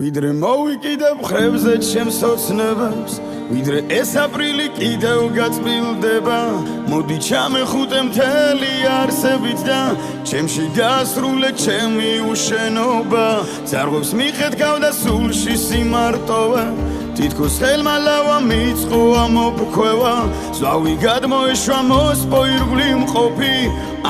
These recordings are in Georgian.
ვიდრე მოვიკიდებ ხრებზე ჩემს ოცნებებს, ვიდრე ეს აპრილი კიდევ გაწმილდება, მოდი ჩამეხუტე მთელი არსებით და ჩემში დაასრულე ჩემი უშენობა. ძარღვებს მიხედავ და სულში სიმარტოვე, თითქოს ხელმა ლავა მიწყო ამოფრქვევა, ზვავი გადმოეშვა მოსპო ირგვლი მყოფი,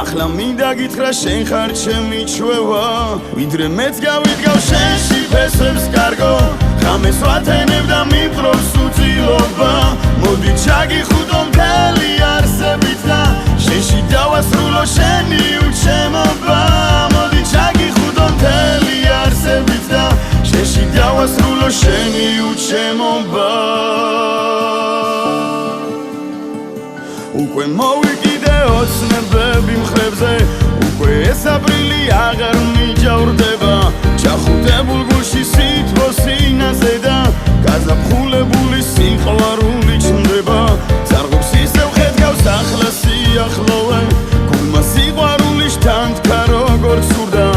ახლა მინდა გითხრა შენ ხარ ჩემი ჩვევა. ვიდრე მეც გავიდგავ შენში ფესვებს კარგო, ღამეს ვათენებ და მიპყრობს უძილობა, მოდი ჩაგიხუტო მთელი არსებით და შენში დავასრულო შენი უჩემობა. მოდი ჩაგიხუტო მთელი არსებით და შენში დავასრულო შენი უჩემობა. უკვე მოვიკიდე ოცნებები მხრებზე, უკვე ეს აპრილი აღარ მიჯავრდება, ჩახუტებულ გულში სითბო სინაზე და გაზაფხულებული სიყვარული ჩნდება. ძარღვებს ისევ ხედავს ახლა სიახლოვე, გულმა სიყვარულის თანთქა როგორც სურდა,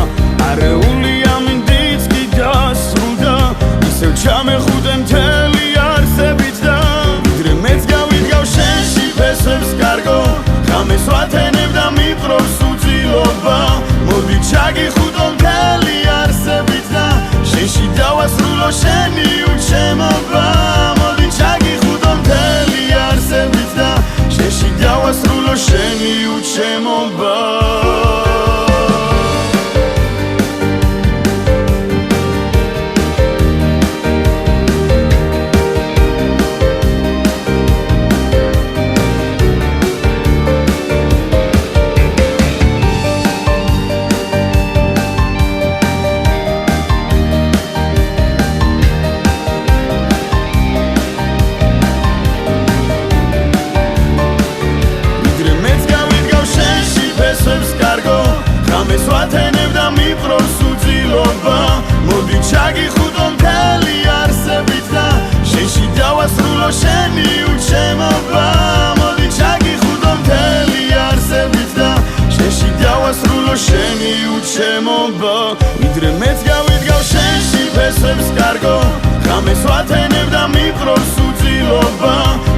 არეული ამინდიც კი დასრულდა, ისევ ჩამეხუტე მთელი არსებით და ვიდრე მეც გავიდგავ შენში ფესვებს კარგო, ღამეს ვათენებ და მიპყრობს უძილობა, მოდი ჩაგიხუტო მთელი არსებით და შენში დავასრულო შენი უჩემობა. მოდი ჩაგიხუტო მთელი არსებით და შენში დავასრულო შენი უჩემობა. ღამეს ვათენებ და მიპყრობს უძილობა, მოდი ჩაგიხუტო მთელი არსებით და შენში დავასრულო შენი უჩემობა. მოდი ჩაგიხუტო მთელი არსებით და შენში დავასრულო შენი უჩემობა. ვიდრე მეც გავიდგავ შენში ფესვებს კარგო, ღამეს ვათენებ და მიპყრობს უძილობა,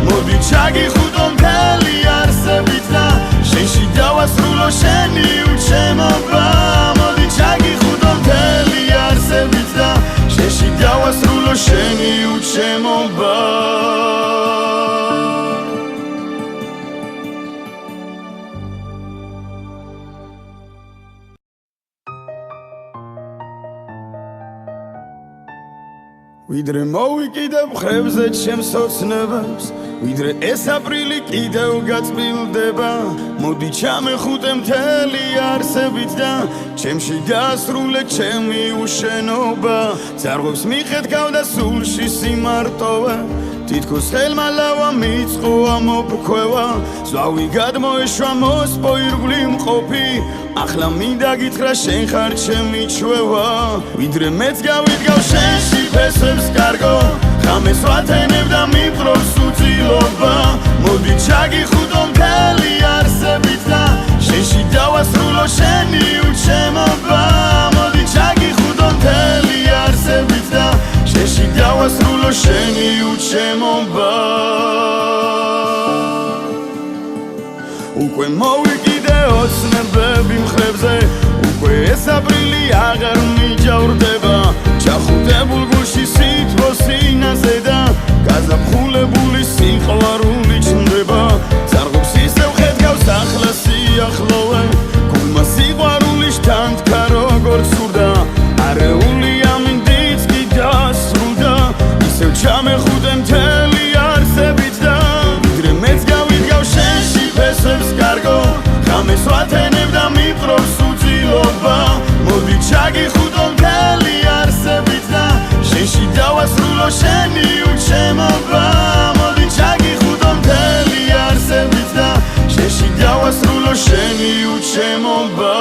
მოდი ჩაგიხუტო მთელი არსებით და შენში დავასრულო შენი უჩემობა. მოდი ჩაგიხუტო მთელი არსებით და შენში დავასრულო შენი უჩემობა. ვიდრე მოვიკიდებ ხრებზე ჩემს ოცნებებს, ვიდრე ეს აპრილი კიდევ გაწმილდება, მოდი ჩამეხუტე მთელი არსებით და ჩემში დაასრულე ჩემი უშენობა. ძარღვებს მიხედავ და სულში სიმარტოვე, თითქოს ხელმა ლავა მიწყო ამოფრქვევა, ზვავი გადმოეშვა მოსპო ირგვლი მყოფი, ახლა მინდა გითხრა შენ ხარ ჩემი ჩვევა. ვიდრე მეც გავიდგავ შენში ფესვებს კარგო, ღამეს ვათენებ და მიპყრობს უძილობა, მოდი ჩაგიხუტო მთელი არსებით და შენში დავასრულო შენი უჩემობა. მოდი ჩაგიხუტო მთელი არსებით და შენში დავასრულო შენი უჩემობა. უკვე მოვიკიდე ოცნებები მხრებზე, უკვე ეს აპრილი აღარ მიჯავრდება, ჩახუტებულ გულში სითბო სინაზე და გაზაფხულებული სიყვარული ჩნდება. ძარღვებს ისევ ხედავს ახლა სიახლოვე, გულმა სიყვარულის თანთქა როგორც სურდა, არეული ამინდიც კი დასრულდა, ისევ ჩამეხუტე მთელი არსებით და ვიდრე მეც გავიდგავ შენში ფესვებს კარგო, ღამეს ვათენებ და მიპყრობს უძილობა, მოდი ჩაგიხუტო მთელი არსებით და შენში დავასრულო შენი უჩემობა. მოდი ჩაგიხუტო მთელი არსებით და შენში დავასრულო შენი უჩემობა.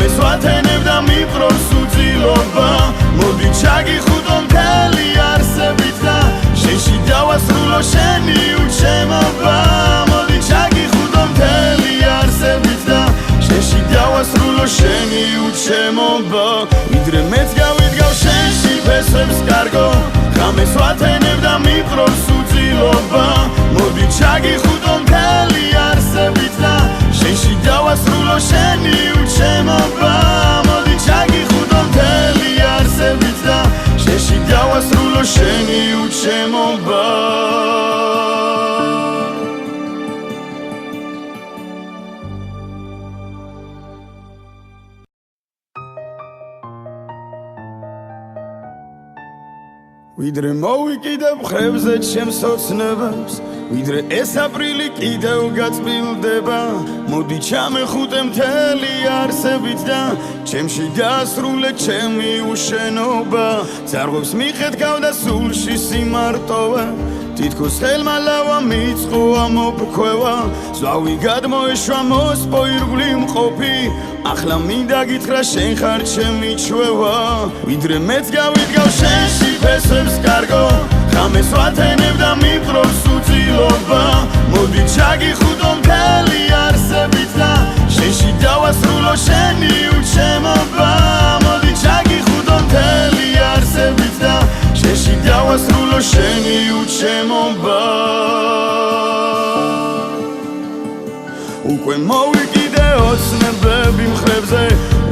ღამეს ვათენებ და მიყრობს უძილობა მოდი ჩაგიხუდო მთელი არსებით და შენში დავასრულო შენი უჩემობა მოდი ჩაგიხუდო მთელი არსებით და შენში დავასრულო შენი უჩემობა ვიდრე მეც გავიდგავ შენში ფესვებს კარგო ღამეს ვათენებ და მიყრობს უძილობა მოდი ჩაგიხუდო მთელი არსებით და შენში დავასრულო შენი უჩემობა მოდი ჩაგიხუდო მთელი არსებით და შენში დავასრულო შენი უჩემობა ვიდრე მოვიკიდებ ხებზე ჩემს ოცნებებს ვიდრე ეს აპრილი კიდევ გაწმილდება მოდი ჩამეხუტე მთელი არსებით და ჩემში დაასრულე ჩემი უშენობა ძარღვებს მიხედავ და სულში სიმარტოვე თითქოს ხელმა ლავა მიწყოა მოფრქვევა ზვავი გადმოეშვა მოსპო ირგვლი მყოფი ახლა მინდა გითხრა შენ ხარ ჩემი ჩვევა ვიდრე მეც გავიდგავ შენში ფესვებს კარგო ღამეს ვათენებ და მიყრობს უძილობა მოდი ჩაგიხუდო მთელი არსებით და შენში დავასრულო შენი უჩემობა მოდი ჩაგიხუდო მთელი არსებით და შენში დავასრულო შენი უჩემობა უკვე მოვიკიდე ოცნებები მხრებზე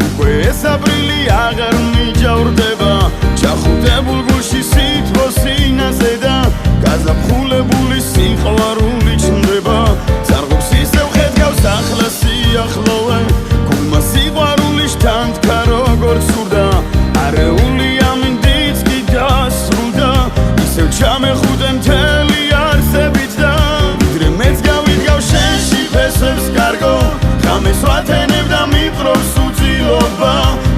უკვე ეს აპრილი აღარ მიჯავრდება ჩახუტებულ გულში სითბო სინაზე და გაზაფხულებული სიყვარული ჩნდება ძარღვებს ისევ ხედავს ახლა სიახლოვე გულმა სიყვარული შთანთქა როგორც სურდა არეული ამინდიც კი დასრულდა ისევ ჩამეხუტე მთელი არსებით და ვიდრე მეც გავიდგავ შენში ფესვებს კარგო ღამეს ვათენებ და მიყრობს უძილობა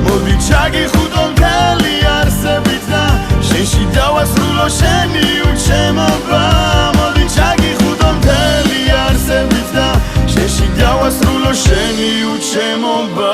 მოდი ჩაგიხუდო მთელი არსებით და შენში დავასრულო შენი უჩემობა მოდი ჩაგიხუდო მთელი არსებით და შენში დავასრულო შენი უჩემობა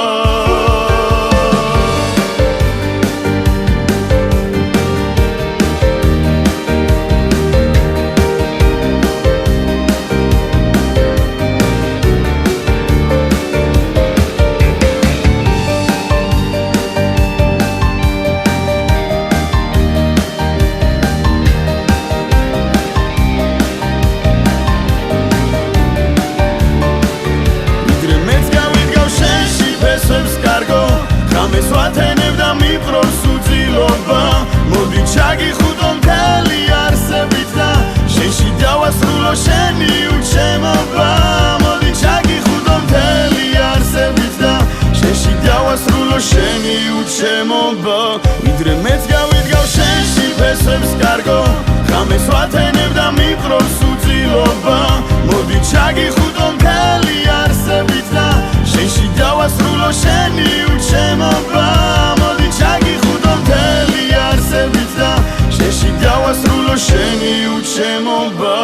ღამეს ვათენებ და მიყრობს უძილობა მოდი ჩაგიხუდო მთელი არსებით და შენში დავასრულო შენი უჩემობა მოდი ჩაგიხუდო მთელი არსებით და შენში დავასრულო შენი უჩემობა ვიდრე მეც გავიდგავ შენში ფესვებს კარგო ღამეს ვათენებ და მიყრობს უძილობა მოდი ჩაგიხუდო მთელი არსებით და შენში დავასრულო შენი უჩემობა მოდი ჩაგიხუდო მთელი არსებით და შენში დავასრულო შენი უჩემობა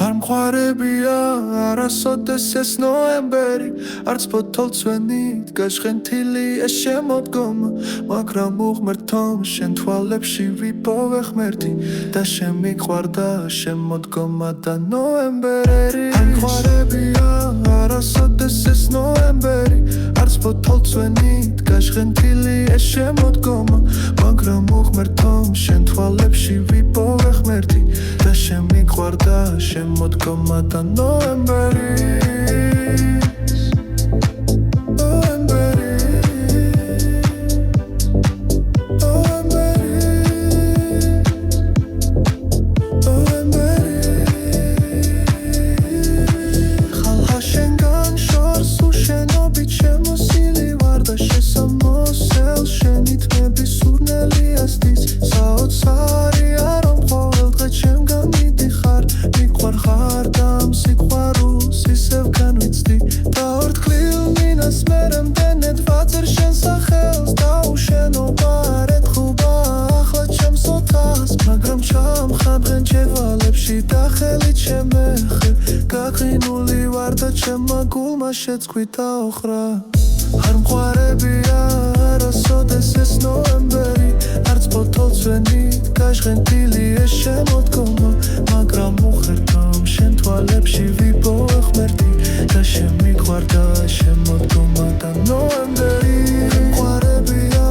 არ მხარებია არასოდეს ეს ნოემბერი არც ფოთოლცვენით გაშხენთილი ეს შემოდგომა მაგრამ უღმერთომ შენ თვალებში ვიპოვე ღმერთი და შემიყვარდა შემოდგომა და ნოემბერი არ მხარებია არასოდეს ეს ნოემბერი არც ფოთოლცვენით გაშხენთილი ეს შემოდგომა მაგრამ უღმერთომ შენ თვალებში ვიპოვე ღმერთი და შემიყვარდა შემოდგომა და ნოემბერი მაგრამ ჩამხაბენ ჩევალებს შენში და ხელით შემეხე გაგრინული ვარ და ჩემმა გულმა შეცქვით აოხრა არ მყარებია არასოდეს ეს ნოემბერი არც ფოთოლცვენით გაჟღენთილი ეს შემოდგომა მაგრამ უხერხავ შენ თვალებში ვიპოვე ღმერთი და შემიყვარდა შემოდგომა და ნოემბერი არ მყარებია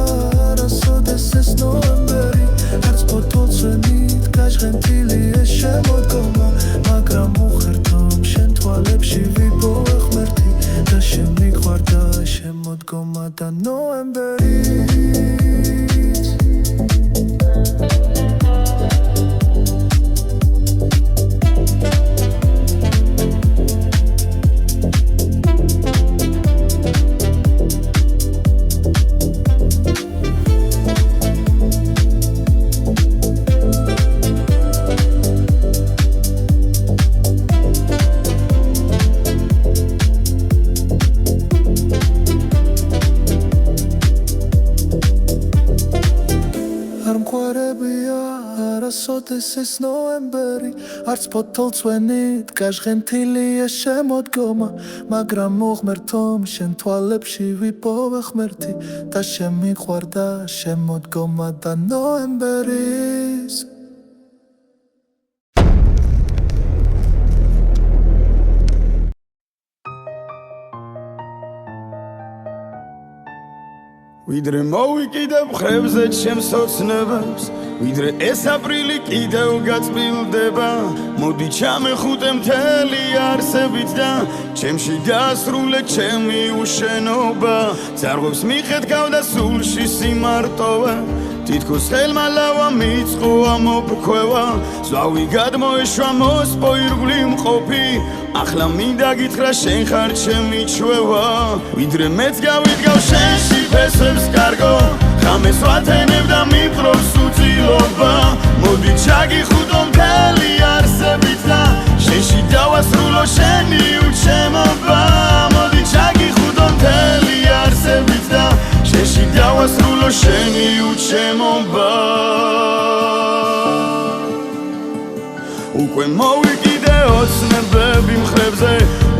არასოდეს ეს ნოემბერი არც ფოთოლცვენით გაჟღენთილი ეს შემოდგომა მაგრამ უხერხავ შენ თვალებში ვიპოვე ღმერთი და შემიყვარდა შემოდგომა და ნოემბერი არასოდეს ეს ნოემბერი არც ფოთოლცვენით გაჟღენთილი ეს შემოდგომა მაგრამ უღმერთო შენ თვალებში ვიპოვე ღმერთი და შემიყვარდა შემოდგომა და ნოემბერის ვიდრე მოვიკიდებ ხებზე ჩემს ოცნებებს ვიდრე ეს აპრილი კიდევ გაწმილდება მოდი ჩამეხუტე მთელი არსებით და ჩემში დაასრულე ჩემი უშენობა ძარღვებს მიხედავ და სულში სიმარტოვე თითქოს ხელმა ლავა მიწყო ამოფრქვევა ზვავი გადმოეშვა მოსპო ირგვლი მყოფი ახლა მინდა გითხრა შენ ხარ ჩემი ჩვევა ვიდრე მეც გავიდგავ შენში ფესვებს კარგო ხამეს ვათენებ და მიპყრობს უძილობა მოდი ჩაგიხუტო მთელი არსებით და შენში დავასრულო შენი უჩემობა მოდი ჩაგიხუტო მთელი არსებით და შენში დავასრულო შენი უჩემობა უკვე მოვიკიდე ოცნებები მხრებზე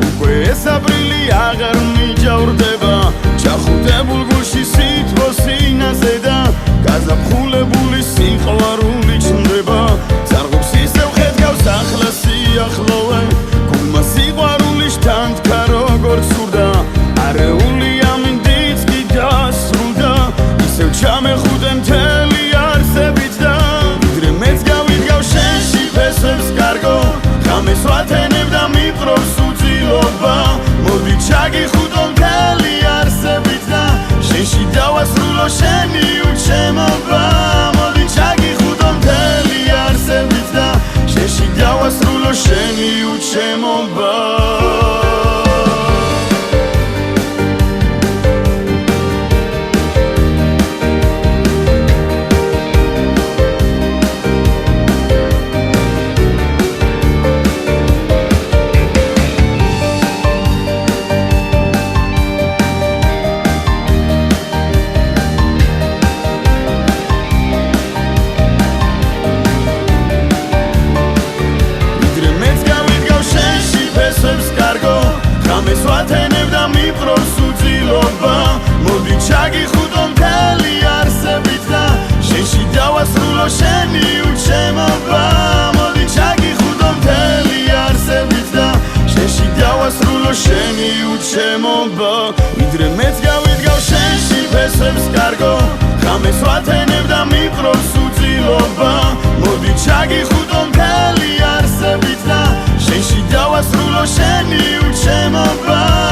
უკვე ეს აპრილი აღარ მიჯავრდება ჩახუტებულ გულში სითბო სინაზე და გაზაფხულებული სიყვარული ჩნდება ძარღვებს ისევ ხედავს ახლა სიახლოვე გულმა სიყვარული შთანთქა როგორც სურდა არეული ამინდიც კი დასრულდა ისევ ჩამეხუტე მთელი არსებით და ვიდრე მეც გავიდგავ შენში ფესვებს კარგო ხამეს ვათენებ და მიპყრობს უძილობა მოდი ჩაგიხუტო მთელი არსებით და შენში დავასრულო შენი უჩემობა მოდი ჩაგიხუტო მთელი არსებით და შენში დავასრულო შენი უჩემობა ხამეს ვათენებ და მიპყრობს უძილობა მოდი ჩაგიხუტო მთელი არსებით და შენში დავასრულო შენი უჩემობა მოდი ჩაგიხუტო მთელი არსებით და შენში დავასრულო შენი უჩემობა ვიდრე მეც გავიდგავ შენში ფესვებს კარგო ხამეს ვათენებ და მიპყრობს უძილობა მოდი ჩაგიხუტო მთელი არსებით და შენში დავასრულო შენი უჩემობა